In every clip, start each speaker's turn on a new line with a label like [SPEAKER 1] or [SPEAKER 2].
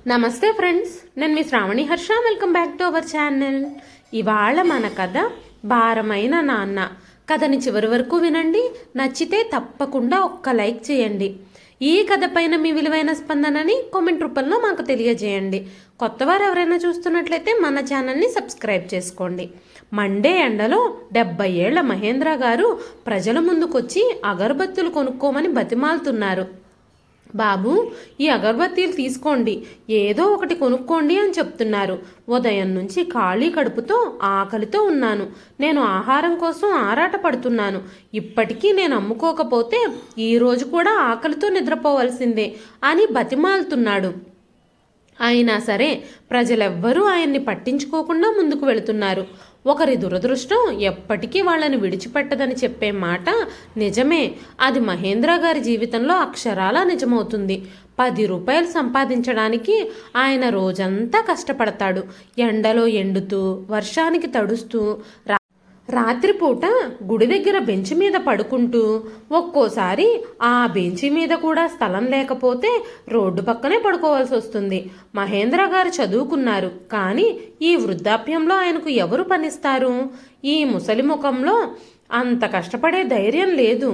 [SPEAKER 1] నమస్తే ఫ్రెండ్స్, నేను మీ Sravani Harsha. Welcome back to our channel. ఇవాళ మన కథ భారమైన నాన్న. కథని చివరి వరకు వినండి. నచ్చితే తప్పకుండా ఒక్క లైక్ చేయండి. ఈ కథ పైన మీ విలువైన స్పందనని కామెంట్ రూపంలో మాకు తెలియజేయండి. కొత్తవారు ఎవరైనా చూస్తున్నట్లయితే మన ఛానల్ని సబ్స్క్రైబ్ చేసుకోండి. మండే ఎండలో 70 ఏళ్ల మహేంద్ర గారు ప్రజల ముందుకొచ్చి అగరబత్తులు కొనుక్కోమని బతిమాలుతున్నారు. బాబు, ఈ అగరబత్తీలు తీసుకోండి, ఏదో ఒకటి కొనుక్కోండి అని చెప్తున్నారు. ఉదయం నుంచి ఖాళీ కడుపుతో ఆకలితో ఉన్నాను. నేను ఆహారం కోసం ఆరాట పడుతున్నాను. ఇప్పటికీ నేను అమ్ముకోకపోతే ఈరోజు కూడా ఆకలితో నిద్రపోవలసిందే అని బతిమాలుతున్నాడు. అయినా సరే ప్రజలెవ్వరూ ఆయన్ని పట్టించుకోకుండా ముందుకు వెళుతున్నారు. ఒకరి దురదృష్టం ఎప్పటికీ వాళ్ళని విడిచిపెట్టదని చెప్పే మాట నిజమే. అది మహేంద్ర గారి జీవితంలో అక్షరాలా నిజమవుతుంది. 10 రూపాయలు సంపాదించడానికి ఆయన రోజంతా కష్టపడతాడు. ఎండలో ఎండుతూ, వర్షానికి తడుస్తూ, రాత్రిపూట గుడి దగ్గర బెంచ్ మీద పడుకుంటూ, ఒక్కోసారి ఆ బెంచి మీద కూడా స్థలం లేకపోతే రోడ్డు పక్కనే పడుకోవాల్సి వస్తుంది. మహేంద్ర గారు చదువుకున్నారు, కానీ ఈ వృద్ధాప్యంలో ఆయనకు ఎవరు పనిస్తారు? ఈ ముసలి ముఖంలో అంత కష్టపడే ధైర్యం లేదు.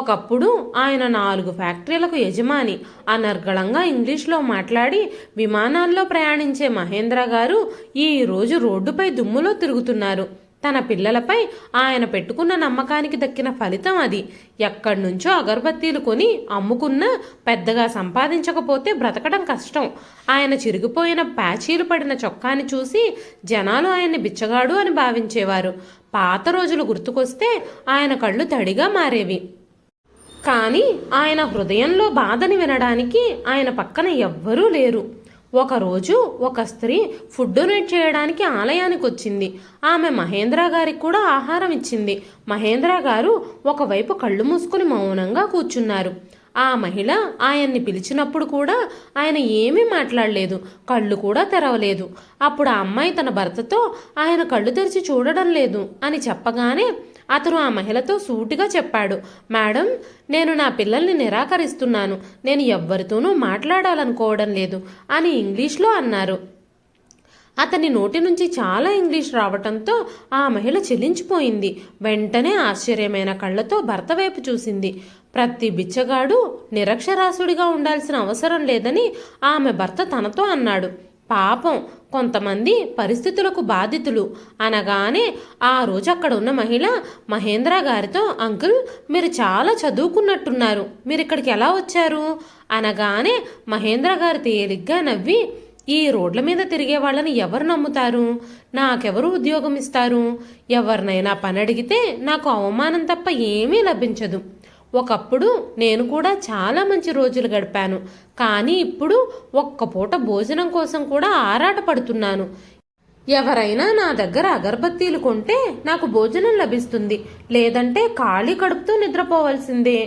[SPEAKER 1] ఒకప్పుడు ఆయన 4 ఫ్యాక్టరీలకు యజమాని. అనర్గళంగా ఇంగ్లీష్లో మాట్లాడి విమానాల్లో ప్రయాణించే మహేంద్ర గారు ఈరోజు రోడ్డుపై దుమ్ములో తిరుగుతున్నారు. తన పిల్లలపై ఆయన పెట్టుకున్న నమ్మకానికి దక్కిన ఫలితం అది. ఎక్కడి నుంచో అగరబత్తీలు కొని అమ్ముకున్నా పెద్దగా సంపాదించకపోతే బ్రతకడం కష్టం. ఆయన చిరిగిపోయిన ప్యాచీలు పడిన చొక్కాని చూసి జనాలు ఆయన్ని బిచ్చగాడు అని భావించేవారు. పాత రోజులు గుర్తుకొస్తే ఆయన కళ్ళు తడిగా మారేవి. కానీ ఆయన హృదయంలో బాధని వినడానికి ఆయన పక్కన ఎవ్వరూ లేరు. ఒకరోజు ఒక స్త్రీ ఫుడ్ డొనేట్ చేయడానికి ఆలయానికి వచ్చింది. ఆమె మహేంద్ర గారికి కూడా ఆహారం ఇచ్చింది. మహేంద్ర గారు ఒకవైపు కళ్ళు మూసుకుని మౌనంగా కూర్చున్నారు. ఆ మహిళ ఆయన్ని పిలిచినప్పుడు కూడా ఆయన ఏమీ మాట్లాడలేదు, కళ్ళు కూడా తెరవలేదు. అప్పుడు ఆ అమ్మాయి తన భర్తతో ఆయన కళ్ళు తెరిచి చూడడం లేదు అని చెప్పగానే అతను ఆ మహిళతో సూటిగా చెప్పాడు, మేడం, నేను నా పిల్లల్ని నిరాకరిస్తున్నాను. నేను ఎవ్వరితోనూ మాట్లాడాలనుకోవడం లేదు అని ఇంగ్లీష్లో అన్నారు. అతని నోటి నుంచి చాలా ఇంగ్లీష్ రావటంతో ఆ మహిళ చెల్లించిపోయింది. వెంటనే ఆశ్చర్యమైన కళ్ళతో భర్త వైపు చూసింది. ప్రతి బిచ్చగాడు నిరక్షరాస్యుడిగా ఉండాల్సిన అవసరం లేదని ఆమె భర్త తనతో అన్నాడు. పాపం, కొంతమంది పరిస్థితులకు బాధితులు అనగానే ఆ రోజు అక్కడ ఉన్న మహిళ మహేంద్ర గారితో, అంకుల్, మీరు చాలా చదువుకున్నట్టున్నారు, మీరు ఇక్కడికి ఎలా వచ్చారు అనగానే మహేంద్ర గారు తేలిగ్గా నవ్వి, ఈ రోడ్ల మీద తిరిగే వాళ్ళని ఎవరు నమ్ముతారు? నాకెవరు ఉద్యోగం ఇస్తారు? ఎవరినైనా పని అడిగితే నాకు అవమానం తప్ప ఏమీ లభించదు. ఒకప్పుడు నేను కూడా చాలా మంచి రోజులు గడిపాను, కానీ ఇప్పుడు ఒక్క పూట భోజనం కోసం కూడా ఆరాట పడుతున్నాను. ఎవరైనా నా దగ్గర అగరబత్తీలు కొంటే నాకు భోజనం లభిస్తుంది, లేదంటే ఖాళీ కడుపుతో నిద్రపోవాల్సిందే.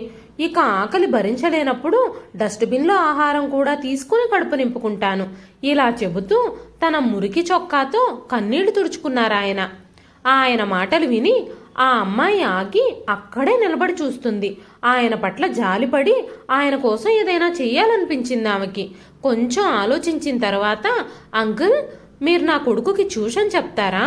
[SPEAKER 1] ఇక ఆకలి భరించలేనప్పుడు డస్ట్బిన్లో ఆహారం కూడా తీసుకుని కడుపు నింపుకుంటాను. ఇలా చెబుతూ తన మురికి చొక్కాతో కన్నీళ్లు తుడుచుకున్నారాయన. ఆయన మాటలు విని ఆ అమ్మాయి ఆగి అక్కడే నిలబడి చూస్తుంది. ఆయన పట్ల జాలిపడి ఆయన కోసం ఏదైనా చెయ్యాలనిపించింది ఆమెకి. కొంచెం ఆలోచించిన తర్వాత, అంకుల్, మీరు నా కొడుకుకి ట్యూషన్ చెప్తారా?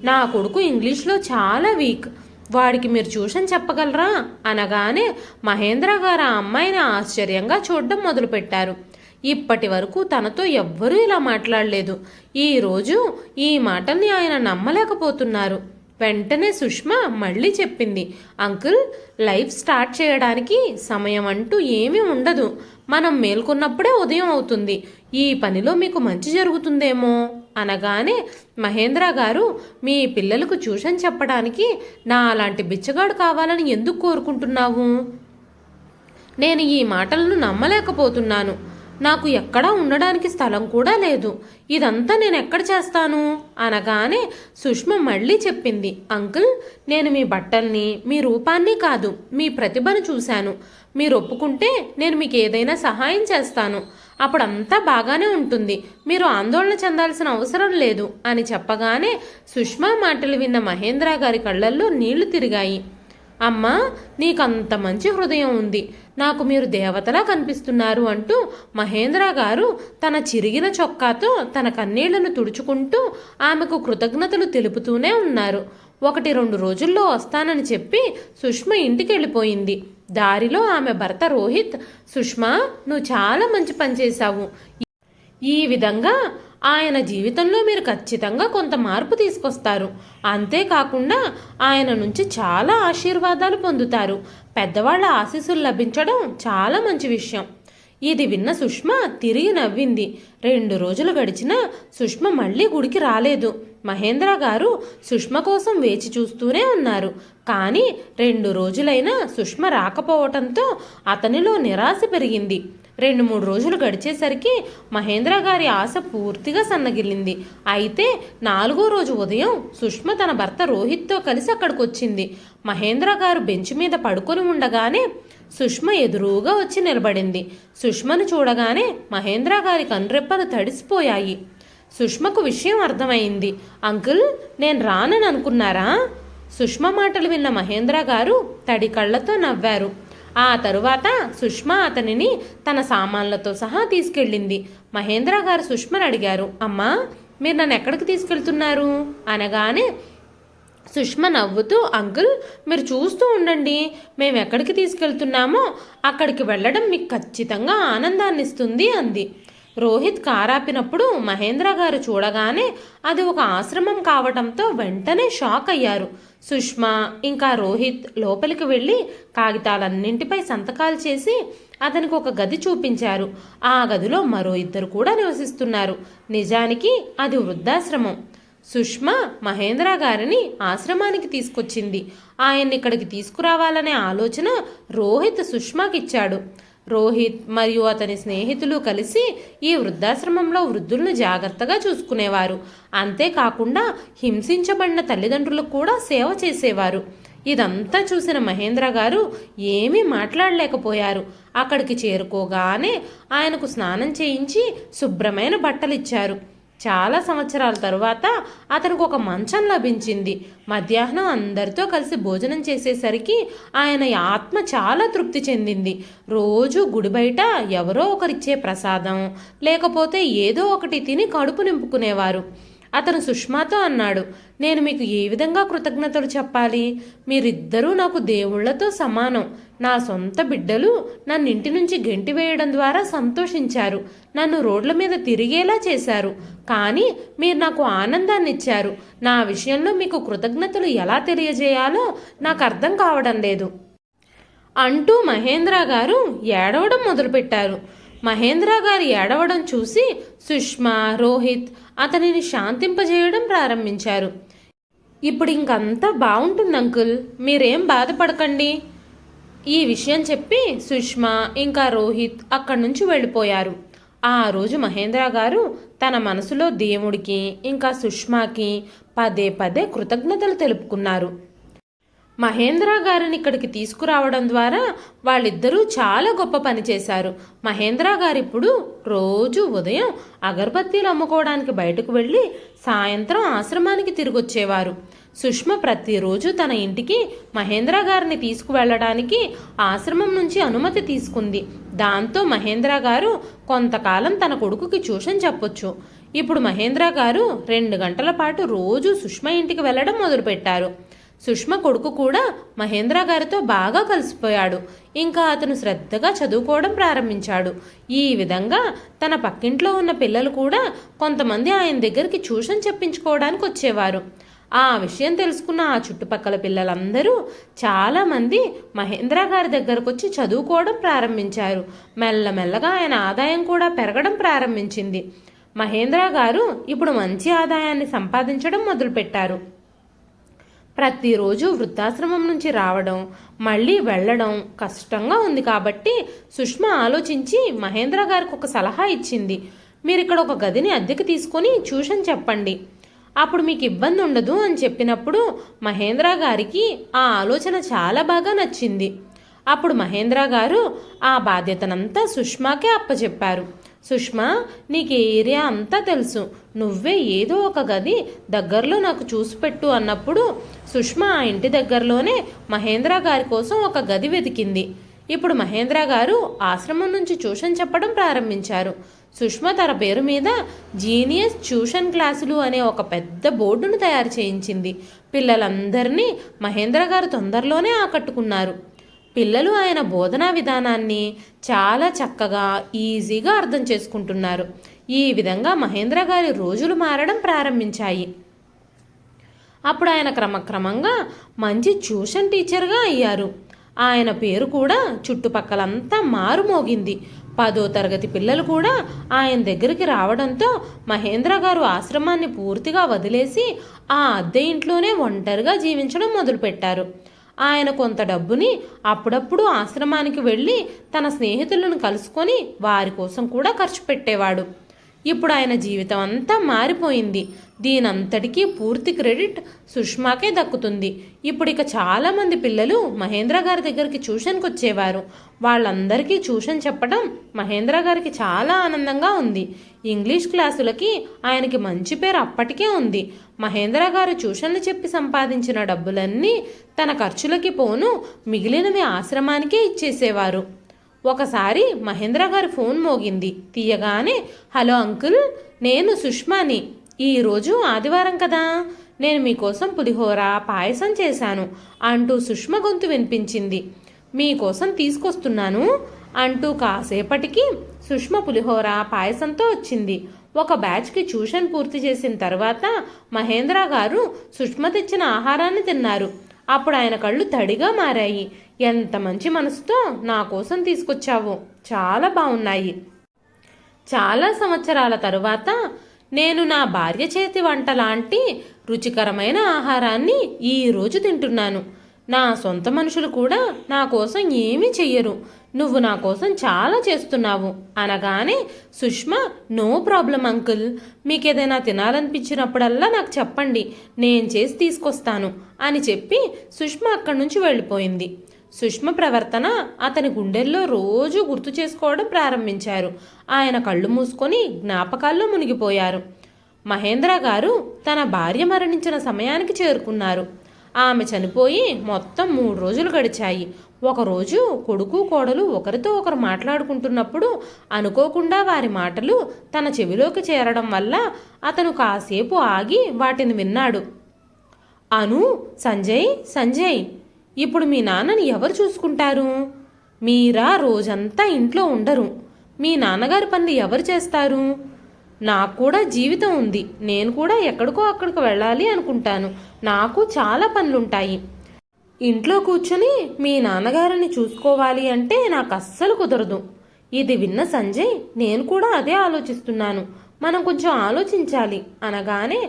[SPEAKER 1] నా కొడుకు ఇంగ్లీష్లో చాలా వీక్, వాడికి మీరు ట్యూషన్ చెప్పగలరా అనగానే మహేంద్ర గారు ఆ అమ్మాయిని ఆశ్చర్యంగా చూడడం మొదలుపెట్టారు. ఇప్పటి వరకు తనతో ఎవ్వరూ ఇలా మాట్లాడలేదు. ఈరోజు ఈ మాటల్ని ఆయన నమ్మలేకపోతున్నారు. వెంటనే సుష్మా మళ్ళీ చెప్పింది, అంకుల్, లైఫ్ స్టార్ట్ చేయడానికి సమయం అంటూ ఏమీ ఉండదు. మనం మేల్కొన్నప్పుడే ఉదయం అవుతుంది. ఈ పనిలో మీకు మంచి జరుగుతుందేమో అనగానే మహేంద్ర గారు, మీ పిల్లలకు ట్యూషన్ చెప్పడానికి నా అలాంటి బిచ్చగాడు కావాలని ఎందుకు కోరుకుంటున్నావు? నేను ఈ మాటలను నమ్మలేకపోతున్నాను. నాకు ఎక్కడా ఉండడానికి స్థలం కూడా లేదు. ఇదంతా నేను ఎక్కడ చేస్తాను అనగానే సుష్మ మళ్ళీ చెప్పింది, అంకుల్, నేను మీ బట్టల్ని, మీ రూపాన్ని కాదు, మీ ప్రతిభను చూశాను. మీరు ఒప్పుకుంటే నేను మీకు ఏదైనా సహాయం చేస్తాను. అప్పుడంతా బాగానే ఉంటుంది. మీరు ఆందోళన చెందాల్సిన అవసరం లేదు అని చెప్పగానే సుష్మా మాటలు విన్న మహేంద్ర గారి కళ్ళల్లో నీళ్లు తిరిగాయి. అమ్మా, నీకంత మంచి హృదయం ఉంది. నాకు మీరు దేవతలా కనిపిస్తున్నారు అంటూ మహేంద్ర గారు తన చిరిగిన చొక్కాతో తన కన్నీళ్లను తుడుచుకుంటూ ఆమెకు కృతజ్ఞతలు తెలుపుతూనే ఉన్నారు. 1-2 రోజుల్లో వస్తానని చెప్పి సుష్మ ఇంటికి వెళ్ళిపోయింది. దారిలో ఆమె భర్త రోహిత్, సుష్మా, నువ్వు చాలా మంచి పని చేశావు. ఈ విధంగా ఆయన జీవితంలో మీరు ఖచ్చితంగా కొంత మార్పు తీసుకొస్తారు. అంతేకాకుండా ఆయన నుంచి చాలా ఆశీర్వాదాలు పొందుతారు. పెద్దవాళ్ల ఆశీస్సులు లభించడం చాలా మంచి విషయం. ఇది విన్న సుష్మ తిరిగి నవ్వింది. 2 రోజులు గడిచినా సుష్మ మళ్ళీ గుడికి రాలేదు. మహేంద్ర గారు సుష్మ కోసం వేచి చూస్తూనే ఉన్నారు. కానీ 2 రోజులైనా సుష్మ రాకపోవటంతో అతనిలో నిరాశ పెరిగింది. 2-3 రోజులు గడిచేసరికి మహేంద్ర గారి ఆశ పూర్తిగా సన్నగిల్లింది. అయితే 4వ రోజు ఉదయం సుష్మ తన భర్త రోహిత్తో కలిసి అక్కడికి వచ్చింది. మహేంద్ర గారు బెంచ్ మీద పడుకొని ఉండగానే సుష్మ ఎదురుగా వచ్చి నిలబడింది. సుష్మను చూడగానే మహేంద్ర గారి కనురెప్పలు తడిసిపోయాయి. సుష్మకు విషయం అర్థమైంది. అంకుల్, నేను రానని అనుకున్నారా? సుష్మ మాటలు విన్న మహేంద్ర గారు తడి కళ్ళతో నవ్వారు. ఆ తరువాత సుష్మ అతనిని తన సామాన్లతో సహా తీసుకెళ్ళింది. మహేంద్ర గారు సుష్మను అడిగారు, అమ్మా, మీరు నన్ను ఎక్కడికి తీసుకెళ్తున్నారు అనగానే సుష్మ నవ్వుతూ, అంకుల్, మీరు చూస్తూ ఉండండి, మేము ఎక్కడికి తీసుకెళ్తున్నామో అక్కడికి వెళ్ళడం మీకు ఖచ్చితంగా ఆనందాన్ని ఇస్తుంది అంది. రోహిత్ కారాపినప్పుడు మహేంద్ర గారు చూడగానే అది ఒక ఆశ్రమం కావటంతో వెంటనే షాక్ అయ్యారు. సుష్మ ఇంకా రోహిత్ లోపలికి వెళ్ళి కాగితాలన్నింటిపై సంతకాలు చేసి అతనికి ఒక గది చూపించారు. ఆ గదిలో మరో 2 కూడా నివసిస్తున్నారు. నిజానికి అది వృద్ధాశ్రమం. సుష్మ మహేంద్ర గారిని ఆశ్రమానికి తీసుకొచ్చింది. ఆయన్ని ఇక్కడికి తీసుకురావాలనే ఆలోచన రోహిత్ సుష్మకిచ్చాడు. రోహిత్ మరియు అతని స్నేహితులు కలిసి ఈ వృద్ధాశ్రమంలో వృద్ధులను జాగ్రత్తగా చూసుకునేవారు. అంతేకాకుండా హింసించబడిన తల్లిదండ్రులకు కూడా సేవ చేసేవారు. ఇదంతా చూసిన మహేంద్ర గారు ఏమీ మాట్లాడలేకపోయారు. అక్కడికి చేరుకోగానే ఆయనకు స్నానం చేయించి శుభ్రమైన బట్టలిచ్చారు. చాలా సంవత్సరాల తరువాత అతనికి ఒక మంచం లభించింది. మధ్యాహ్నం అందరితో కలిసి భోజనం చేసేసరికి ఆయన ఆత్మ చాలా తృప్తి చెందింది. రోజు గుడి బయట ఎవరో ఒకరిచ్చే ప్రసాదం లేకపోతే ఏదో ఒకటి తిని కడుపు నింపుకునేవారు. అతను సుష్మాతో అన్నాడు, నేను మీకు ఏ విధంగా కృతజ్ఞతలు చెప్పాలి? మీరిద్దరూ నాకు దేవుళ్లతో సమానం. నా సొంత బిడ్డలు నన్ను ఇంటి నుంచి గెంటివేయడం ద్వారా సంతోషించారు. నన్ను రోడ్ల మీద తిరిగేలా చేశారు. కానీ మీరు నాకు ఆనందాన్ని ఇచ్చారు. నా విషయంలో మీకు కృతజ్ఞతలు ఎలా తెలియజేయాలో నాకు అర్థం కావడం లేదు అంటూ మహేంద్ర గారు ఏడవడం మొదలుపెట్టారు. మహేంద్ర గారు ఏడవడం చూసి సుష్మ, రోహిత్ అతనిని శాంతింపజేయడం ప్రారంభించారు. ఇప్పుడు ఇంకంతా బాగుంటుంది అంకుల్, మీరేం బాధపడకండి. ఈ విషయం చెప్పి సుష్మ ఇంకా రోహిత్ అక్కడి నుంచి వెళ్ళిపోయారు. ఆ రోజు మహేంద్ర గారు తన మనసులో దేవుడికి ఇంకా సుష్మాకి పదే పదే కృతజ్ఞతలు తెలుపుకున్నారు. మహేంద్ర గారిని ఇక్కడికి తీసుకురావడం ద్వారా వాళ్ళిద్దరూ చాలా గొప్ప పని చేశారు. మహేంద్ర గారు ఇప్పుడు రోజు ఉదయం అగరబత్తీలు అమ్ముకోవడానికి బయటకు వెళ్ళి సాయంత్రం ఆశ్రమానికి తిరిగొచ్చేవారు. సుష్మ ప్రతిరోజు తన ఇంటికి మహేంద్ర గారిని తీసుకువెళ్ళడానికి ఆశ్రమం నుంచి అనుమతి తీసుకుంది. దాంతో మహేంద్ర గారు కొంతకాలం తన కొడుకుకి ట్యూషన్ చెప్పొచ్చు. ఇప్పుడు మహేంద్ర గారు 2 గంటల పాటు రోజు సుష్మ ఇంటికి వెళ్ళడం మొదలుపెట్టారు. సుష్మ కొడుకు కూడా మహేంద్ర గారితో బాగా కలిసిపోయాడు. ఇంకా అతను శ్రద్ధగా చదువుకోవడం ప్రారంభించాడు. ఈ విధంగా తన పక్కింట్లో ఉన్న పిల్లలు కూడా కొంతమంది ఆయన దగ్గరికి ట్యూషన్ చెప్పించుకోవడానికి వచ్చేవారు. ఆ విషయం తెలుసుకున్న ఆ చుట్టుపక్కల పిల్లలందరూ చాలామంది మహేంద్ర గారి దగ్గరకు వచ్చి చదువుకోవడం ప్రారంభించారు. మెల్లమెల్లగా ఆయన ఆదాయం కూడా పెరగడం ప్రారంభించింది. మహేంద్ర గారు ఇప్పుడు మంచి ఆదాయాన్ని సంపాదించడం మొదలుపెట్టారు. ప్రతిరోజు వృద్ధాశ్రమం నుంచి రావడం మళ్ళీ వెళ్ళడం కష్టంగా ఉంది కాబట్టి సుష్మ ఆలోచించి మహేంద్ర గారికి ఒక సలహా ఇచ్చింది. మీరు ఇక్కడ ఒక గదిని అద్దెకి తీసుకొని ట్యూషన్ చెప్పండి, అప్పుడు మీకు ఇబ్బంది ఉండదు అని చెప్పినప్పుడు మహేంద్ర గారికి ఆ ఆలోచన చాలా బాగా నచ్చింది. అప్పుడు మహేంద్ర గారు ఆ బాధ్యతనంతా సుష్మాకే అప్పచెప్పారు. సుష్మా, నీకు ఏరియా అంతా తెలుసు, నువ్వే ఏదో ఒక గది దగ్గరలో నాకు చూసిపెట్టు అన్నప్పుడు సుష్మ ఆ ఇంటి దగ్గరలోనే మహేంద్ర గారి కోసం ఒక గది వెతికింది. ఇప్పుడు మహేంద్ర గారు ఆశ్రమం నుంచి ట్యూషన్ చెప్పడం ప్రారంభించారు. సుష్మ తన పేరు మీద జీనియస్ ట్యూషన్ క్లాసులు అనే ఒక పెద్ద బోర్డును తయారు చేయించింది. పిల్లలందరినీ మహేంద్ర గారు తొందరలోనే ఆకట్టుకున్నారు. పిల్లలు ఆయన బోధనా విధానాన్ని చాలా చక్కగా ఈజీగా అర్థం చేసుకుంటున్నారు. ఈ విధంగా మహేంద్ర గారి రోజులు మారడం ప్రారంభించాయి. అప్పుడు ఆయన క్రమక్రమంగా మంచి ట్యూషన్ టీచర్గా అయ్యారు. ఆయన పేరు కూడా చుట్టుపక్కలంతా మారుమోగింది. 10వ తరగతి పిల్లలు కూడా ఆయన దగ్గరికి రావడంతో మహేంద్ర గారు ఆశ్రమాన్ని పూర్తిగా వదిలేసి ఆ అద్దె ఇంట్లోనే ఒంటరిగా జీవించడం మొదలుపెట్టారు. ఆయన కొంత డబ్బుని అప్పుడప్పుడు ఆశ్రమానికి వెళ్ళి తన స్నేహితులను కలుసుకొని వారి కోసం కూడా ఖర్చు పెట్టేవాడు. ఇప్పుడు ఆయన జీవితం అంతా మారిపోయింది. దీనంతటికీ పూర్తి క్రెడిట్ సుష్మాకే దక్కుతుంది. ఇప్పుడు ఇక చాలామంది పిల్లలు మహేంద్ర గారి దగ్గరికి ట్యూషన్కి వచ్చేవారు. వాళ్ళందరికీ ట్యూషన్ చెప్పడం మహేంద్ర గారికి చాలా ఆనందంగా ఉంది. ఇంగ్లీష్ క్లాసులకి ఆయనకి మంచి పేరు అప్పటికే ఉంది. మహేంద్ర గారు ట్యూషన్లు చెప్పి సంపాదించిన డబ్బులన్నీ తన ఖర్చులకి పోను మిగిలినవి ఆశ్రమానికే ఇచ్చేసేవారు. ఒకసారి మహేంద్ర గారి ఫోన్ మోగింది. తీయగానే, హలో అంకుల్, నేను సుష్మాని. ఈరోజు ఆదివారం కదా, నేను మీకోసం పులిహోర పాయసం చేశాను అంటూ సుష్మ గొంతు వినిపించింది. మీకోసం తీసుకొస్తున్నాను అంటూ కాసేపటికి సుష్మ పులిహోర పాయసంతో వచ్చింది. ఒక బ్యాచ్కి ట్యూషన్ పూర్తి చేసిన తర్వాత మహేంద్ర గారు సుష్మ తెచ్చిన ఆహారాన్ని తిన్నారు. అప్పుడు ఆయన కళ్ళు తడిగా మారాయి. ఎంత మంచి మనసుతో నా కోసం తీసుకొచ్చావు, చాలా బాగున్నాయి. చాలా సంవత్సరాల తరువాత నేను నా భార్య చేతి వంట లాంటి రుచికరమైన ఆహారాన్ని ఈరోజు తింటున్నాను. నా సొంత మనుషులు కూడా నా కోసం ఏమీ చెయ్యరు. నువ్వు నా కోసం చాలా చేస్తున్నావు అనగానే సుష్మ, నో ప్రాబ్లం అంకుల్, మీకేదైనా తినాలనిపించినప్పుడల్లా నాకు చెప్పండి, నేను చేసి తీసుకొస్తాను అని చెప్పి సుష్మ అక్కడి నుంచి వెళ్ళిపోయింది. సుష్మ ప్రవర్తన అతని గుండెల్లో రోజు గుర్తు చేసుకోవడం ప్రారంభించారు. ఆయన కళ్ళు మూసుకొని జ్ఞాపకాల్లో మునిగిపోయారు. మహేంద్ర గారు తన భార్య మరణించిన సమయానికి చేరుకున్నారు. ఆమె చనిపోయి మొత్తం 3 రోజులు గడిచాయి. ఒకరోజు కొడుకు కోడలు ఒకరితో ఒకరు మాట్లాడుకుంటున్నప్పుడు అనుకోకుండా వారి మాటలు తన చెవిలోకి చేరడం వల్ల అతను కాసేపు ఆగి వాటిని విన్నాడు. అను, సంజయ్, సంజయ్, ఇప్పుడు మీ నాన్నని ఎవరు చూసుకుంటారు? మీరా రోజంతా ఇంట్లో ఉండరు. మీ నాన్నగారి పనులు ఎవరు చేస్తారు? నాకు కూడా జీవితం ఉంది. నేను కూడా ఎక్కడికో అక్కడికి వెళ్ళాలి అనుకుంటాను. నాకు చాలా పనులుంటాయి. ఇంట్లో కూర్చొని మీ నాన్నగారిని చూసుకోవాలి అంటే నాకు అస్సలు కుదరదు. ఇది విన్న సంజయ్, నేను కూడా అదే ఆలోచిస్తున్నాను, మనం కొంచెం ఆలోచించాలి అనగానే,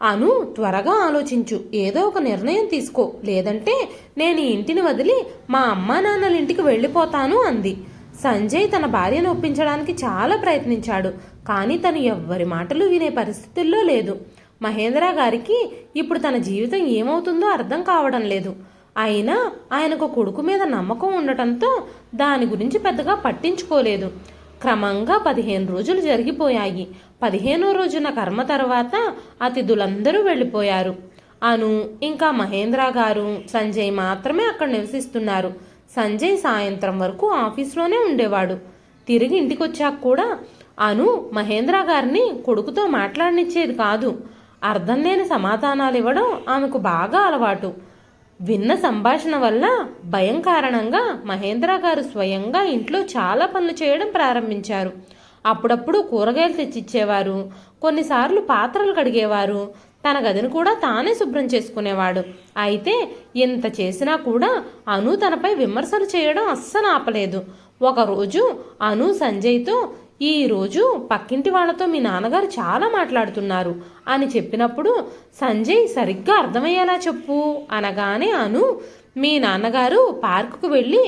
[SPEAKER 1] అను, త్వరగా ఆలోచించు, ఏదో ఒక నిర్ణయం తీసుకో, లేదంటే నేను ఈ ఇంటిని వదిలి మా అమ్మా నాన్నల ఇంటికి వెళ్ళిపోతాను అంది. సంజయ్ తన భార్యను ఒప్పించడానికి చాలా ప్రయత్నించాడు. కానీ తను ఎవ్వరి మాటలు వినే పరిస్థితుల్లో లేదు. మహేంద్ర గారికి ఇప్పుడు తన జీవితం ఏమవుతుందో అర్థం కావడం లేదు. అయినా ఆయనకు కొడుకు మీద నమ్మకం ఉండటంతో దాని గురించి పెద్దగా పట్టించుకోలేదు. క్రమంగా 15 రోజులు జరిగిపోయాయి. 15వ రోజున కర్మ తర్వాత అతిథులందరూ వెళ్ళిపోయారు. అను, ఇంకా మహేంద్ర గారు, సంజయ్ మాత్రమే అక్కడ నివసిస్తున్నారు. సంజయ్ సాయంత్రం వరకు ఆఫీస్లోనే ఉండేవాడు. తిరిగి ఇంటికొచ్చాక కూడా అను మహేంద్ర గారిని కొడుకుతో మాట్లాడనిచ్చేది కాదు. అర్థం లేని సమాధానాలు ఇవ్వడం ఆమెకు బాగా అలవాటు. విన్న సంభాషణ వల్ల భయం కారణంగా మహేంద్ర గారు స్వయంగా ఇంట్లో చాలా పనులు చేయడం ప్రారంభించారు. అప్పుడప్పుడు కూరగాయలు తెచ్చిచ్చేవారు, కొన్నిసార్లు పాత్రలు కడిగేవారు, తన గదిని కూడా తానే శుభ్రం చేసుకునేవాడు. అయితే ఎంత చేసినా కూడా అను తనపై విమర్శలు చేయడం అస్సలు ఆపలేదు. ఒకరోజు అను సంజయ్తో, ఈరోజు పక్కింటి వాళ్ళతో మీ నాన్నగారు చాలా మాట్లాడుతున్నారు అని చెప్పినప్పుడు, సంజయ్, సరిగ్గా అర్థమయ్యేలా చెప్పు అనగానే అను, మీ నాన్నగారు పార్కుకు వెళ్ళి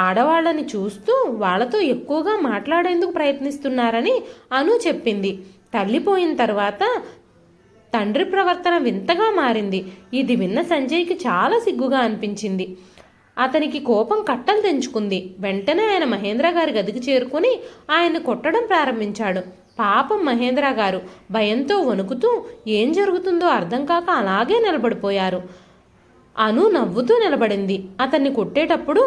[SPEAKER 1] ఆడవాళ్ళని చూస్తూ వాళ్ళతో ఎక్కువగా మాట్లాడేందుకు ప్రయత్నిస్తున్నారని అను చెప్పింది. తల్లిపోయిన తర్వాత తండ్రి ప్రవర్తన వింతగా మారింది. ఇది విన్న సంజయ్కి చాలా సిగ్గుగా అనిపించింది. అతనికి కోపం కట్టలు తెంచుకుంది. వెంటనే ఆయన మహేంద్ర గారి గదికి చేరుకుని ఆయన్ని కొట్టడం ప్రారంభించాడు. పాపం మహేంద్ర గారు భయంతో వణుకుతూ ఏం జరుగుతుందో అర్థం కాక అలాగే నిలబడిపోయారు. అను నవ్వుతూ నిలబడింది. అతన్ని కొట్టేటప్పుడు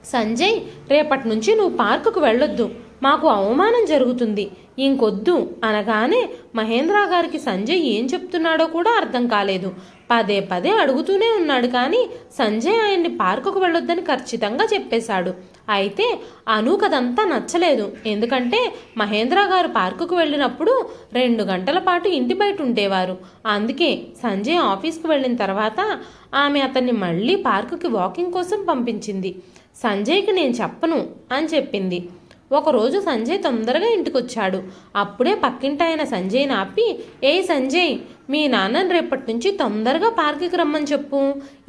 [SPEAKER 1] సంజయ్, రేపటి నుంచి నువ్వు పార్కుకు వెళ్ళొద్దు, మాకు అవమానం జరుగుతుంది, ఇంకొద్దు అనగానే మహేంద్ర గారికి సంజయ్ ఏం చెప్తున్నాడో కూడా అర్థం కాలేదు. పదే పదే అడుగుతూనే ఉన్నాడు, కానీ సంజయ్ ఆయన్ని పార్కుకు వెళ్ళొద్దని ఖచ్చితంగా చెప్పేశాడు. అయితే అనూకదంతా నచ్చలేదు. ఎందుకంటే మహేంద్ర గారు పార్కుకు వెళ్ళినప్పుడు 2 గంటల పాటు ఇంటి బయట ఉండేవారు. అందుకే సంజయ్ ఆఫీస్కి వెళ్ళిన తర్వాత ఆమె అతన్ని మళ్ళీ పార్కుకి వాకింగ్ కోసం పంపించింది. సంజయ్కి నేను చెప్పను అని చెప్పింది. ఒకరోజు సంజయ్ తొందరగా ఇంటికొచ్చాడు. అప్పుడే పక్కింటాయన సంజయ్ని ఆపి, ఏ సంజయ్, మీ నాన్నని రేపటి నుంచి తొందరగా పార్కుకి రమ్మని చెప్పు,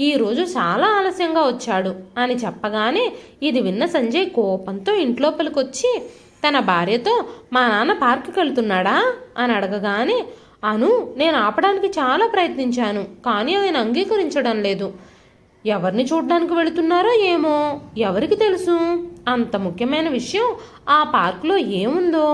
[SPEAKER 1] ఈరోజు చాలా ఆలస్యంగా వచ్చాడు అని చెప్పగానే ఇది విన్న సంజయ్ కోపంతో ఇంట్లోపలికొచ్చి తన భార్యతో, మా నాన్న పార్కుకి వెళ్తున్నాడా అని అడగగానే, అను, నేను ఆపడానికి చాలా ప్రయత్నించాను, కానీ ఆయన అంగీకరించడం లేదు. ఎవరిని చూడ్డానికి వెళుతున్నారో ఏమో, ఎవరికి తెలుసు, అంత ముఖ్యమైన విషయం ఆ పార్కులో ఏముందో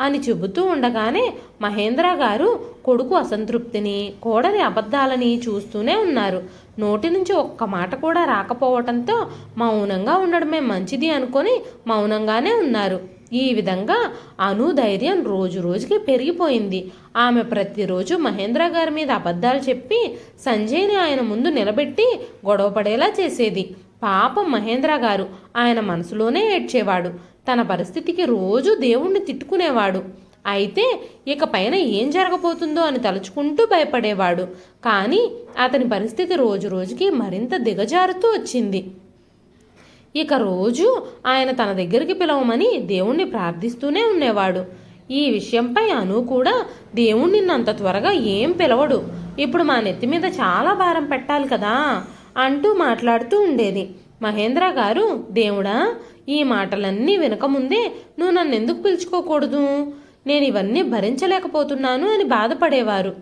[SPEAKER 1] అని చెబుతూ ఉండగానే మహేంద్ర గారు కొడుకు అసంతృప్తిని, కోడలి అబద్ధాలని చూస్తూనే ఉన్నారు. నోటి నుంచి ఒక్క మాట కూడా రాకపోవటంతో మౌనంగా ఉండడమే మంచిది అనుకొని మౌనంగానే ఉన్నారు. ఈ విధంగా అను ధైర్యం రోజు రోజుకి పెరిగిపోయింది. ఆమె ప్రతిరోజు మహేంద్ర గారి మీద అబద్ధాలు చెప్పి సంజయ్ని ఆయన ముందు నిలబెట్టి గొడవపడేలా చేసేది. పాపం మహేంద్ర గారు ఆయన మనసులోనే ఏడ్చేవాడు. తన పరిస్థితికి రోజు దేవుణ్ణి తిట్టుకునేవాడు. అయితే ఇక పైన ఏం జరగబోతుందో అని తలుచుకుంటూ భయపడేవాడు. కానీ అతని పరిస్థితి రోజు రోజుకి మరింత దిగజారుతూ వచ్చింది. ఇక రోజు ఆయన తన దగ్గరికి పిలవమని దేవుణ్ణి ప్రార్థిస్తూనే ఉండేవాడు. ఈ విషయంపై అను కూడా, దేవుణ్ణి నిన్నంత త్వరగా ఏం పిలవడు, ఇప్పుడు మా నెత్తి మీద చాలా భారం పెట్టాలి కదా అంటూ మాట్లాడుతూ ఉండేది. మహేంద్ర గారు, దేవుడా, ఈ మాటలన్నీ వినకముందే నువ్వు నన్ను ఎందుకు పిలుచుకోకూడదు, నేను ఇవన్నీ భరించలేకపోతున్నాను అని బాధపడేవారు.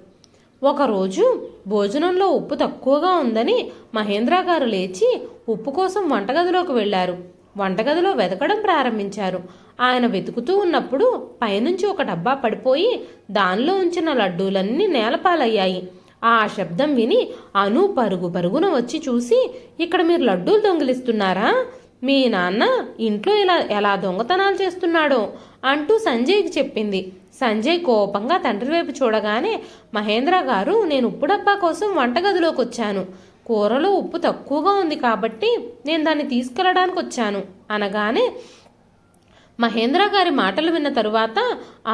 [SPEAKER 1] ఒకరోజు భోజనంలో ఉప్పు తక్కువగా ఉందని మహేంద్ర గారు లేచి ఉప్పు కోసం వంటగదిలోకి వెళ్ళారు. వంటగదిలో వెతకడం ప్రారంభించారు. ఆయన వెతుకుతూ ఉన్నప్పుడు పైనుంచి ఒక డబ్బా పడిపోయి దానిలో ఉంచిన లడ్డూలన్నీ నేలపాలయ్యాయి. ఆ శబ్దం విని అను పరుగు పరుగున వచ్చి చూసి, ఇక్కడ మీరు లడ్డూలు దొంగిలిస్తున్నారా, మీ నాన్న ఇంట్లో ఎలా దొంగతనాలు చేస్తున్నాడో అంటూ సంజయ్కి చెప్పింది. సంజయ్ కోపంగా తండ్రి వైపు చూడగానే, మహేంద్ర గారు, నేను ఉప్పు డబ్బా కోసం వంటగదిలోకి వచ్చాను, కూరలో ఉప్పు తక్కువగా ఉంది కాబట్టి నేను దాన్ని తీసుకెళ్ళడానికి వచ్చాను అనగానే, మహేంద్ర గారి మాటలు విన్న తరువాత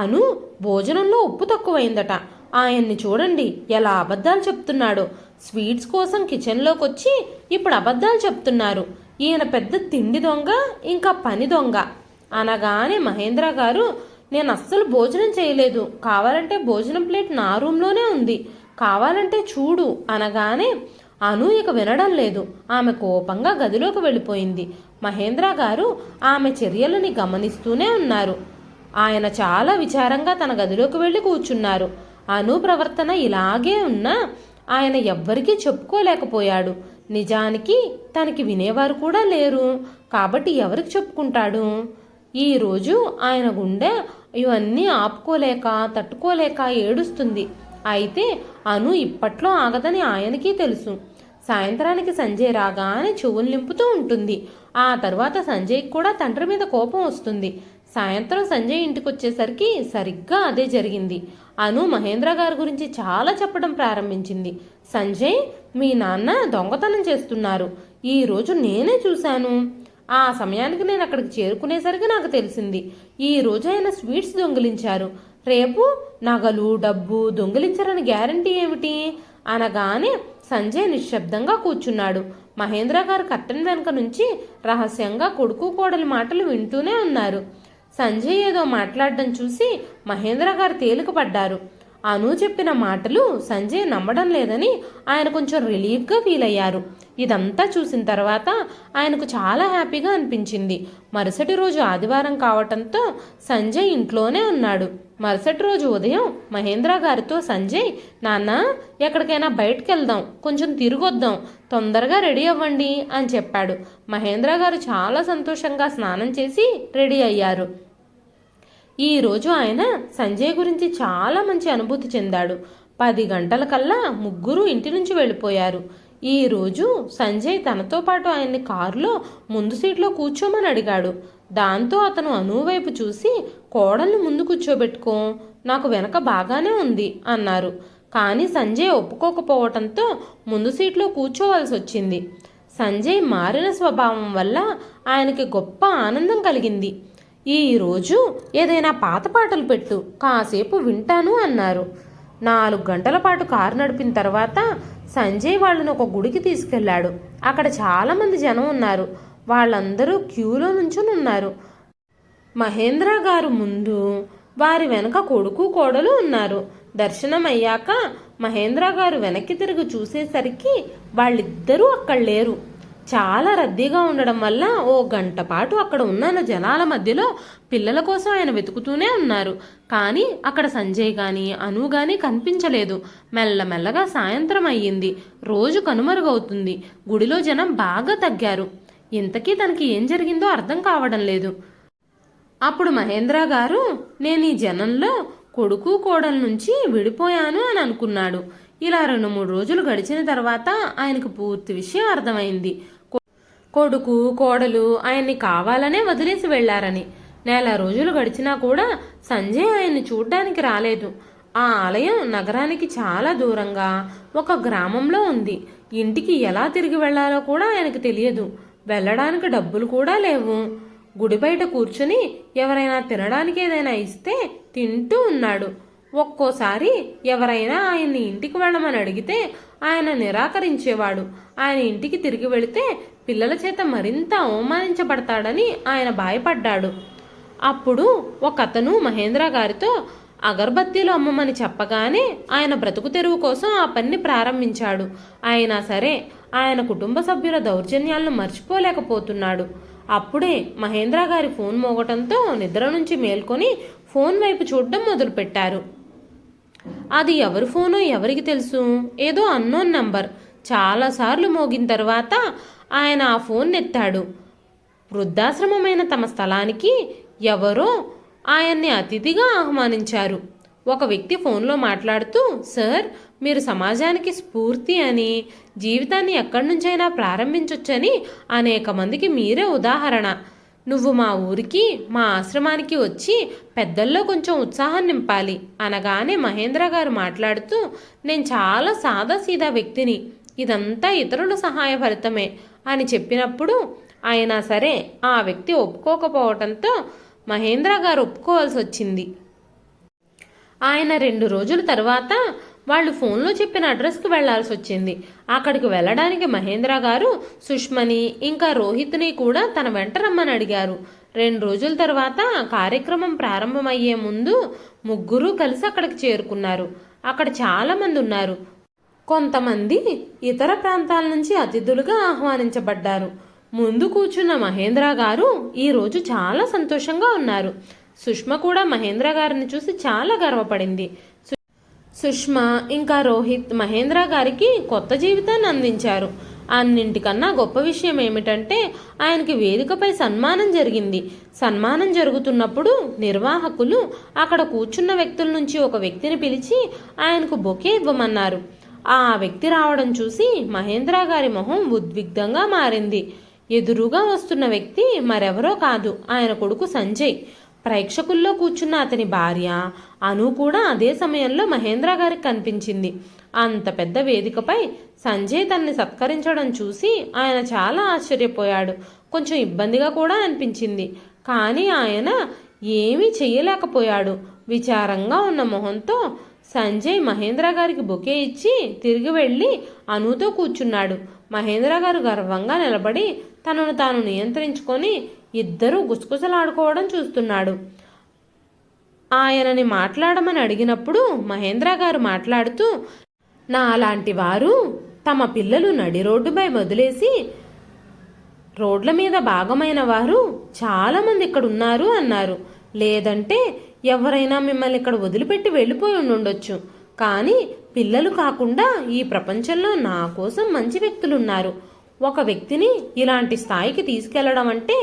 [SPEAKER 1] అను, భోజనంలో ఉప్పు తక్కువైందట, ఆయన్ని చూడండి ఎలా అబద్ధాలు చెప్తున్నాడో, స్వీట్స్ కోసం కిచెన్లోకి వచ్చి ఇప్పుడు అబద్ధాలు చెప్తున్నారు, ఈయన పెద్ద తిండి దొంగ, ఇంకా పని దొంగ అనగానే మహేంద్ర గారు, నేను అస్సలు భోజనం చేయలేదు, కావాలంటే భోజనం ప్లేట్ నా రూమ్లోనే ఉంది, కావాలంటే చూడు అనగానే అను ఇక వినడం లేదు. ఆమె కోపంగా గదిలోకి వెళ్ళిపోయింది. మహేంద్ర గారు ఆమె చర్యలని గమనిస్తూనే ఉన్నారు. ఆయన చాలా విచారంగా తన గదిలోకి వెళ్ళి కూర్చున్నారు. అను ప్రవర్తన ఇలాగే ఉన్నా ఆయన ఎవ్వరికీ చెప్పుకోలేకపోయాడు. నిజానికి తనకి వినేవారు కూడా లేరు కాబట్టి ఎవరికి చెప్పుకుంటాడు. ఈరోజు ఆయన గుండె ఇవన్నీ ఆపుకోలేక తట్టుకోలేక ఏడుస్తుంది. అయితే అను ఇప్పట్లో ఆగదని ఆయనకి తెలుసు. సాయంత్రానికి సంజయ్ రాగానే చెవులు నింపుతూ ఉంటుంది. ఆ తర్వాత సంజయ్కి కూడా తండ్రి మీద కోపం వస్తుంది. సాయంత్రం సంజయ్ ఇంటికి వచ్చేసరికి సరిగ్గా అదే జరిగింది. అను మహేంద్ర గారి గురించి చాలా చెప్పడం ప్రారంభించింది. సంజయ్, మీ నాన్న దొంగతనం చేస్తున్నారు, ఈరోజు నేనే చూశాను, ఆ సమయానికి నేను అక్కడికి చేరుకునేసరికి నాకు తెలిసింది, ఈరోజు ఆయన స్వీట్స్ దొంగిలించారు, రేపు నగలు డబ్బు దొంగిలించారని గ్యారంటీ ఏమిటి అనగానే సంజయ్ నిశ్శబ్దంగా కూర్చున్నాడు. మహేంద్ర గారు కర్టెన్ వెనుక నుంచి రహస్యంగా కొడుకు కోడలి మాటలు వింటూనే ఉన్నారు. సంజయ్ ఏదో మాట్లాడడం చూసి మహేంద్ర గారు తేలికపడ్డారు. అను చెప్పిన మాటలు సంజయ్ నమ్మడం లేదని ఆయన కొంచెం రిలీఫ్గా ఫీల్ అయ్యారు. ఇదంతా చూసిన తర్వాత ఆయనకు చాలా హ్యాపీగా అనిపించింది. మరుసటి రోజు ఆదివారం కావటంతో సంజయ్ ఇంట్లోనే ఉన్నాడు. మరుసటి రోజు ఉదయం మహేంద్ర గారితో సంజయ్, నాన్న, ఎక్కడికైనా బయటకు వెళ్దాం, కొంచెం తిరిగొద్దాం, తొందరగా రెడీ అవ్వండి అని చెప్పాడు. మహేంద్ర గారు చాలా సంతోషంగా స్నానం చేసి రెడీ అయ్యారు. ఈరోజు ఆయన సంజయ్ గురించి చాలా మంచి అనుభూతి చెందాడు. 10 గంటల కల్లా ముగ్గురు ఇంటి నుంచి వెళ్ళిపోయారు. ఈరోజు సంజయ్ తనతో పాటు ఆయన్ని కారులో ముందు సీట్లో కూర్చోమని అడిగాడు. దాంతో అతను అను వైపు చూసి, కోడల్ని ముందు కూర్చోబెట్టుకో, నాకు వెనక బాగానే ఉంది అన్నారు. కానీ సంజయ్ ఒప్పుకోకపోవటంతో ముందు సీట్లో కూర్చోవలసి వచ్చింది. సంజయ్ మారిన స్వభావం వల్ల ఆయనకి గొప్ప ఆనందం కలిగింది. ఈరోజు ఏదైనా పాత పాటలు పెట్టు, కాసేపు వింటాను అన్నారు. 4 గంటల పాటు కారు నడిపిన తర్వాత సంజయ్ వాళ్ళని ఒక గుడికి తీసుకెళ్లాడు. అక్కడ చాలామంది జనం ఉన్నారు. వాళ్ళందరూ క్యూలో నుంచుని ఉన్నారు. మహేంద్ర గారు ముందు, వారి వెనక కొడుకు కోడలు ఉన్నారు. దర్శనం అయ్యాక మహేంద్ర గారు వెనక్కి తిరిగి చూసేసరికి వాళ్ళిద్దరూ అక్కడ లేరు. చాలా రద్దీగా ఉండడం వల్ల ఓ గంట పాటు అక్కడ ఉన్న జనాల మధ్యలో పిల్లల కోసం ఆయన వెతుకుతూనే ఉన్నారు. కానీ అక్కడ సంజయ్ గాని అను గాని కనిపించలేదు. మెల్లమెల్లగా సాయంత్రం అయ్యింది. రోజు కనుమరుగవుతుంది. గుడిలో జనం బాగా తగ్గారు. ఇంతకీ తనకి ఏం జరిగిందో అర్థం కావడం లేదు. అప్పుడు మహేంద్ర గారు, నేను ఈ జనంలో కొడుకు కోడల నుంచి విడిపోయాను అని అనుకున్నాడు. ఇలా 2-3 రోజులు గడిచిన తర్వాత ఆయనకు పూర్తి విషయం అర్థమైంది. కొడుకు కోడలు ఆయన్ని కావాలనే వదిలేసి వెళ్లారని. 4 రోజులు గడిచినా కూడా సంజయ్ ఆయన్ని చూడ్డానికి రాలేదు. ఆ ఆలయం నగరానికి చాలా దూరంగా ఒక గ్రామంలో ఉంది. ఇంటికి ఎలా తిరిగి వెళ్లాలో కూడా ఆయనకు తెలియదు. వెళ్ళడానికి డబ్బులు కూడా లేవు. గుడి బయట కూర్చుని ఎవరైనా తినడానికి ఏదైనా ఇస్తే తింటూ ఉన్నాడు. ఒక్కోసారి ఎవరైనా ఆయన్ని ఇంటికి వెళ్ళమని అడిగితే ఆయన నిరాకరించేవాడు. ఆయన ఇంటికి తిరిగి వెళితే పిల్లల చేత మరింత అవమానించబడతాడని ఆయన భయపడ్డాడు. అప్పుడు ఒకతను మహేంద్ర గారితో అగరబత్తీలు అమ్మమని చెప్పగానే ఆయన బ్రతుకు తెరువు కోసం ఆ పని ప్రారంభించాడు. అయినా సరే ఆయన కుటుంబ సభ్యుల దౌర్జన్యాలను మర్చిపోలేకపోతున్నాడు. అప్పుడే మహేంద్ర గారి ఫోన్ మోగటంతో నిద్ర నుంచి మేల్కొని ఫోన్ వైపు చూడడం మొదలుపెట్టారు. అది ఎవరి ఫోనో ఎవరికి తెలుసు. ఏదో అన్నోన్ నంబర్. చాలాసార్లు మోగిన తర్వాత ఆయన ఆ ఫోన్ ఎత్తాడు. వృద్ధాశ్రమమైన తమ స్థలానికి ఎవరో ఆయన్ని అతిథిగా ఆహ్వానించారు. ఒక వ్యక్తి ఫోన్లో మాట్లాడుతూ, సార్, మీరు సమాజానికి స్ఫూర్తి అని, జీవితాన్ని ఎక్కడి నుంచైనా ప్రారంభించొచ్చని అనేక మందికి మీరే ఉదాహరణ. నువ్వు మా ఊరికి, మా ఆశ్రమానికి వచ్చి పెద్దల్లో కొంచెం ఉత్సాహం నింపాలి అనగానే మహేంద్ర గారు మాట్లాడుతూ, నేను చాలా సాదాసీదా వ్యక్తిని, ఇదంతా ఇతరుల సహాయ ఫలితమే అని చెప్పినప్పుడు, అయినా సరే ఆ వ్యక్తి ఒప్పుకోకపోవటంతో మహేంద్ర గారు ఒప్పుకోవాల్సి వచ్చింది. ఆయన 2 రోజుల తర్వాత వాళ్ళు ఫోన్లో చెప్పిన అడ్రస్కి వెళ్లాల్సి వచ్చింది. అక్కడికి వెళ్ళడానికి మహేంద్ర గారు సుష్మని ఇంకా రోహిత్ని కూడా తన వెంట రమ్మని అడిగారు. 2 రోజుల తర్వాత కార్యక్రమం ప్రారంభమయ్యే ముందు ముగ్గురు కలిసి అక్కడికి చేరుకున్నారు. అక్కడ చాలా మంది ఉన్నారు. కొంతమంది ఇతర ప్రాంతాల నుంచి అతిథులుగా ఆహ్వానించబడ్డారు. ముందు కూర్చున్న మహేంద్ర గారు ఈరోజు చాలా సంతోషంగా ఉన్నారు. సుష్మ కూడా మహేంద్ర గారిని చూసి చాలా గర్వపడింది. సుష్మ ఇంకా రోహిత్ మహేంద్ర గారికి కొత్త జీవితాన్ని అందించారు. అన్నింటికన్నా గొప్ప విషయం ఏమిటంటే ఆయనకి వేదికపై సన్మానం జరిగింది. సన్మానం జరుగుతున్నప్పుడు నిర్వాహకులు అక్కడ కూర్చున్న వ్యక్తుల నుంచి ఒక వ్యక్తిని పిలిచి ఆయనకు బొకే ఇవ్వమన్నారు. ఆ వ్యక్తి రావడం చూసి మహేంద్ర గారి మొహం ఉద్విగ్నంగా మారింది. ఎదురుగా వస్తున్న వ్యక్తి మరెవరో కాదు, ఆయన కొడుకు సంజయ్. ప్రేక్షకుల్లో కూర్చున్న అతని భార్య అను కూడా అదే సమయంలో మహేంద్ర గారికి కనిపించింది. అంత పెద్ద వేదికపై సంజయ్ తనని సత్కరించడం చూసి ఆయన చాలా ఆశ్చర్యపోయాడు. కొంచెం ఇబ్బందిగా కూడా అనిపించింది. కానీ ఆయన ఏమీ చెయ్యలేకపోయాడు. విచారంగా ఉన్న మొహంతో సంజయ్ మహేంద్ర గారికి బొకే ఇచ్చి తిరిగి వెళ్ళి అనుతో కూర్చున్నాడు. మహేంద్ర గారు గర్వంగా నిలబడి తనను తాను నియంత్రించుకొని ఇద్దరూ గుసగుసలాడుకోవడం చూస్తున్నాడు. ఆయనని మాట్లాడమని అడిగినప్పుడు మహేంద్ర గారు మాట్లాడుతూ, నా అలాంటి వారు తమ పిల్లలు నడి రోడ్డుపై వదిలేసి రోడ్ల మీద భాగమైన వారు చాలామంది ఇక్కడ ఉన్నారు అన్నారు. లేదంటే ఎవరైనా మిమ్మల్ని ఇక్కడ వదిలిపెట్టి వెళ్ళిపోయి ఉండొచ్చు. కానీ పిల్లలు కాకుండా ఈ ప్రపంచంలో నా కోసం మంచి వ్యక్తులున్నారు. ఒక వ్యక్తిని ఇలాంటి స్థాయికి తీసుకెళ్లడం అంటే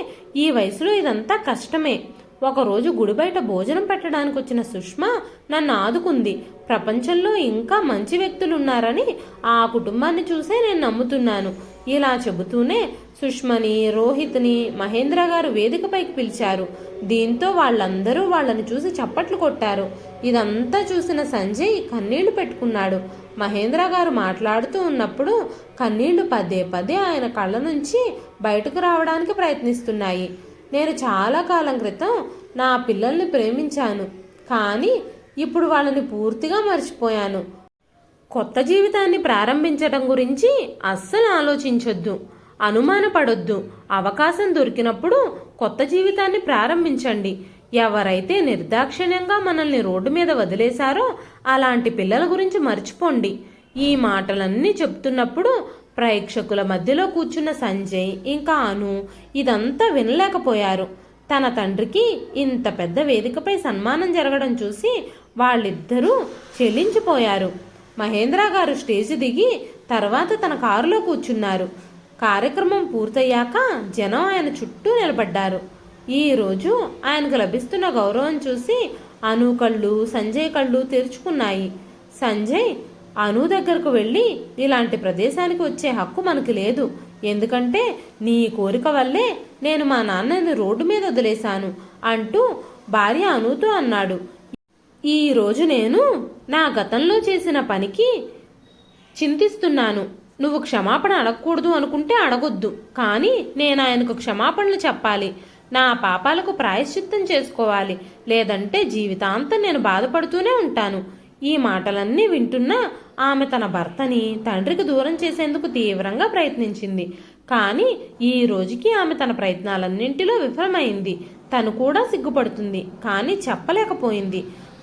[SPEAKER 1] ఈ వయసులో ఇదంతా కష్టమే. ఒకరోజు గుడి బయట భోజనం పెట్టడానికి వచ్చిన సుష్మ నన్ను ఆదుకుంది. ప్రపంచంలో ఇంకా మంచి వ్యక్తులు ఉన్నారని ఆ కుటుంబాన్ని చూసే నేను నమ్ముతున్నాను. ఇలా చెబుతూనే సుష్మని, రోహిత్ని మహేంద్ర గారు వేదికపైకి పిలిచారు. దీంతో వాళ్ళందరూ వాళ్ళని చూసి చప్పట్లు కొట్టారు. ఇదంతా చూసిన సంజయ్ కన్నీళ్లు పెట్టుకున్నాడు. మహేంద్ర గారు మాట్లాడుతూ ఉన్నప్పుడు కన్నీళ్లు పదే పదే ఆయన కళ్ళ నుంచి బయటకు రావడానికి ప్రయత్నిస్తున్నాయి. నేను చాలా కాలం క్రితం నా పిల్లల్ని ప్రేమించాను, కానీ ఇప్పుడు వాళ్ళని పూర్తిగా మర్చిపోయాను. కొత్త జీవితాన్ని ప్రారంభించడం గురించి అస్సలు ఆలోచించొద్దు, అనుమానపడొద్దు. అవకాశం దొరికినప్పుడు కొత్త జీవితాన్ని ప్రారంభించండి. ఎవరైతే నిర్దాక్షిణ్యంగా మనల్ని రోడ్డు మీద వదిలేశారో అలాంటి పిల్లల గురించి మర్చిపోండి. ఈ మాటలన్నీ చెప్తున్నప్పుడు ప్రేక్షకుల మధ్యలో కూర్చున్న సంజయ్ ఇంకా అను ఇదంతా వినలేకపోయారు. తన తండ్రికి ఇంత పెద్ద వేదికపై సన్మానం జరగడం చూసి వాళ్ళిద్దరూ చెల్లించిపోయారు. మహేంద్ర గారు స్టేజ్ దిగి తర్వాత తన కారులో కూర్చున్నారు. కార్యక్రమం పూర్తయ్యాక జనం ఆయన చుట్టూ నిలబడ్డారు. ఈరోజు ఆయనకు లభిస్తున్న గౌరవం చూసి అను కళ్ళు, సంజయ్ కళ్ళు తెరుచుకున్నాయి. సంజయ్ అను దగ్గరకు వెళ్ళి, ఇలాంటి ప్రదేశానికి వచ్చే హక్కు మనకు లేదు. ఎందుకంటే నీ కోరిక వల్లే నేను మా నాన్నని రోడ్డు మీద వదిలేశాను అంటూ భార్య అనుతో అన్నాడు. ఈరోజు నేను నా గతంలో చేసిన పనికి చింతిస్తున్నాను. నువ్వు క్షమాపణ అడగకూడదు అనుకుంటే అడగొద్దు, కానీ నేను ఆయనకు క్షమాపణలు చెప్పాలి. నా పాపాలకు ప్రాయశ్చిత్తం చేసుకోవాలి, లేదంటే జీవితాంతం నేను బాధపడుతూనే ఉంటాను. ఈ మాటలన్నీ వింటున్నా ఆమె తన భర్తని తండ్రికి దూరం చేసేందుకు తీవ్రంగా ప్రయత్నించింది. కానీ ఈ రోజుకి ఆమె తన ప్రయత్నాలన్నింటిలో విఫలమైంది. తను కూడా సిగ్గుపడుతుంది, కానీ చెప్పలేకపోయింది.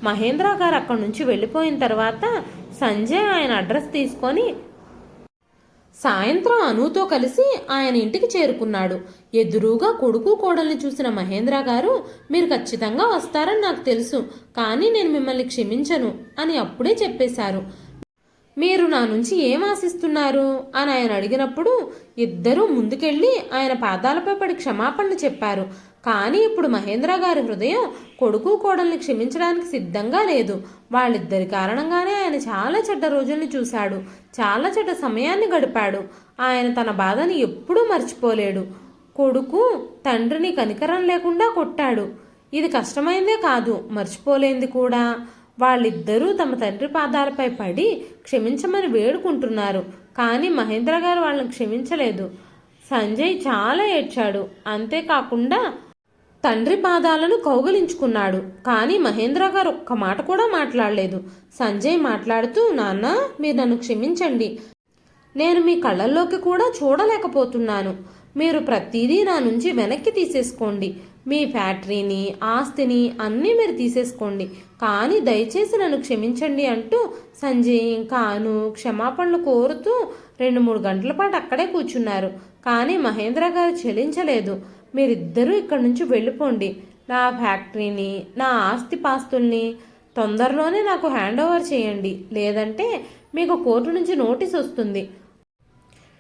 [SPEAKER 1] మహేంద్ర గారు అక్కడి నుంచి వెళ్ళిపోయిన తర్వాత సంజయ్ ఆయన అడ్రస్ తీసుకొని సాయంత్రం అనుతో కలిసి ఆయన ఇంటికి చేరుకున్నాడు. ఎదురుగా కొడుకు కోడల్ని చూసిన మహేంద్ర గారు, మీరు ఖచ్చితంగా వస్తారని నాకు తెలుసు, కానీ నేను మిమ్మల్ని క్షమించను అని అప్పుడే చెప్పేశారు. మీరు నా నుంచి ఏం ఆశిస్తున్నారు అని ఆయన అడిగినప్పుడు ఇద్దరూ ముందుకెళ్ళి ఆయన పాదాలపై పడి క్షమాపణలు చెప్పారు. కానీ ఇప్పుడు మహేంద్ర గారి హృదయం కొడుకు కోడల్ని క్షమించడానికి సిద్ధంగా లేదు. వాళ్ళిద్దరి కారణంగానే ఆయన చాలా చెడ్డ రోజుల్ని చూశాడు, చాలా చెడ్డ సమయాన్ని గడిపాడు. ఆయన తన బాధని ఎప్పుడూ మర్చిపోలేడు. కొడుకు తండ్రిని కనికరం లేకుండా కొట్టాడు. ఇది కష్టమైందే కాదు, మర్చిపోలేంది కూడా. వాళ్ళిద్దరూ తమ తండ్రి పాదాలపై పడి క్షమించమని వేడుకుంటున్నారు, కానీ మహేంద్ర గారు వాళ్ళని క్షమించలేదు. సంజయ్ చాలా ఏడ్చాడు. అంతేకాకుండా తండ్రి పాదాలను కౌగిలించుకున్నాడు. కానీ మహేంద్ర గారు ఒక్క మాట కూడా మాట్లాడలేదు. సంజయ్ మాట్లాడుతూ, నాన్న, మీరు నన్ను క్షమించండి. నేను మీ కళ్ళల్లోకి కూడా చూడలేకపోతున్నాను. మీరు ప్రతిదీ నా నుంచి వెనక్కి తీసేసుకోండి. మీ ఫ్యాక్టరీని, ఆస్తిని అన్నీ మీరు తీసేసుకోండి, కానీ దయచేసి నన్ను క్షమించండి అంటూ సంజయ్ ఇంకా అను క్షమాపణలు కోరుతూ 2-3 గంటల పాటు అక్కడే కూర్చున్నారు. కానీ మహేంద్ర గారు చెల్లించలేదు. మీరిద్దరూ ఇక్కడి నుంచి వెళ్ళిపోండి. నా ఫ్యాక్టరీని, నా ఆస్తిపాస్తుల్ని తొందరలోనే నాకు హ్యాండ్ ఓవర్ చేయండి, లేదంటే మీకు కోర్టు నుంచి నోటీస్ వస్తుంది.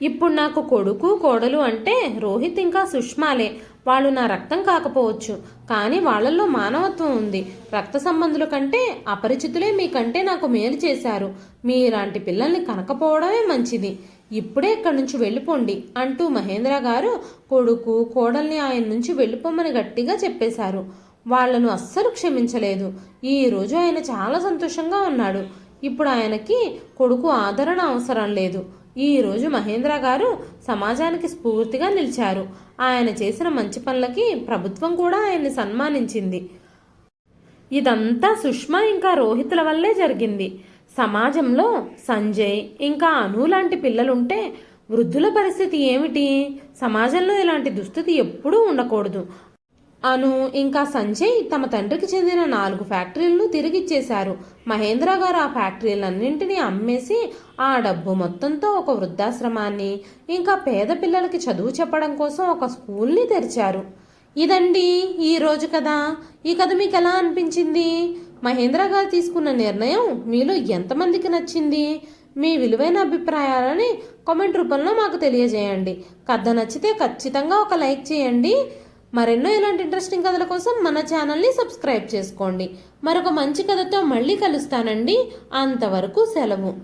[SPEAKER 1] ఇప్పుడు నాకు కొడుకు కోడలు అంటే రోహిత్ ఇంకా సుష్మాలే. వాళ్ళు నా రక్తం కాకపోవచ్చు, కానీ వాళ్ళల్లో మానవత్వం ఉంది. రక్త సంబంధుల కంటే అపరిచితులే మీకంటే నాకు మేలు చేశారు. మీలాంటి పిల్లల్ని కనకపోవడమే మంచిది. ఇప్పుడే ఇక్కడి నుంచి వెళ్ళిపోండి అంటూ మహేంద్ర గారు కొడుకు కోడల్ని ఆయన నుంచి వెళ్ళిపోమని గట్టిగా చెప్పేశారు. వాళ్లను అస్సలు క్షమించలేదు. ఈరోజు ఆయన చాలా సంతోషంగా ఉన్నాడు. ఇప్పుడు ఆయనకి కొడుకు ఆదరణ అవసరం లేదు. ఈరోజు మహేంద్ర గారు సమాజానికి స్ఫూర్తిగా నిలిచారు. ఆయన చేసిన మంచి పనులకి ప్రభుత్వం కూడా ఆయన్ని సన్మానించింది. ఇదంతా సుష్మా ఇంకా రోహిత్ల వల్లే జరిగింది. సమాజంలో సంజయ్ ఇంకా అను లాంటి పిల్లలుంటే వృద్ధుల పరిస్థితి ఏమిటి? సమాజంలో ఇలాంటి దుస్థితి ఎప్పుడూ ఉండకూడదు. అను ఇంకా సంజయ్ తమ తండ్రికి చెందిన 4 ఫ్యాక్టరీలను తిరిగిచ్చేశారు. మహేంద్ర గారు ఆ ఫ్యాక్టరీలన్నింటినీ అమ్మేసి ఆ డబ్బు మొత్తంతో ఒక వృద్ధాశ్రమాన్ని, ఇంకా పేద పిల్లలకి చదువు చెప్పడం కోసం ఒక స్కూల్ని తెరిచారు. ఇదండి ఈరోజు కథ. ఈ కథ మీకు ఎలా అనిపించింది? మహేంద్ర గారు తీసుకున్న నిర్ణయం మీలో ఎంతమందికి నచ్చింది? మీ విలువైన అభిప్రాయాలని కామెంట్ రూపంలో మాకు తెలియజేయండి. కథ నచ్చితే ఖచ్చితంగా ఒక లైక్ చేయండి. మరెన్నో ఇలాంటి ఇంట్రెస్టింగ్ కథల కోసం మన ఛానల్ని సబ్స్క్రైబ్ చేసుకోండి. మరొక మంచి కథతో మళ్ళీ కలుస్తానండి. అంతవరకు సెలవు.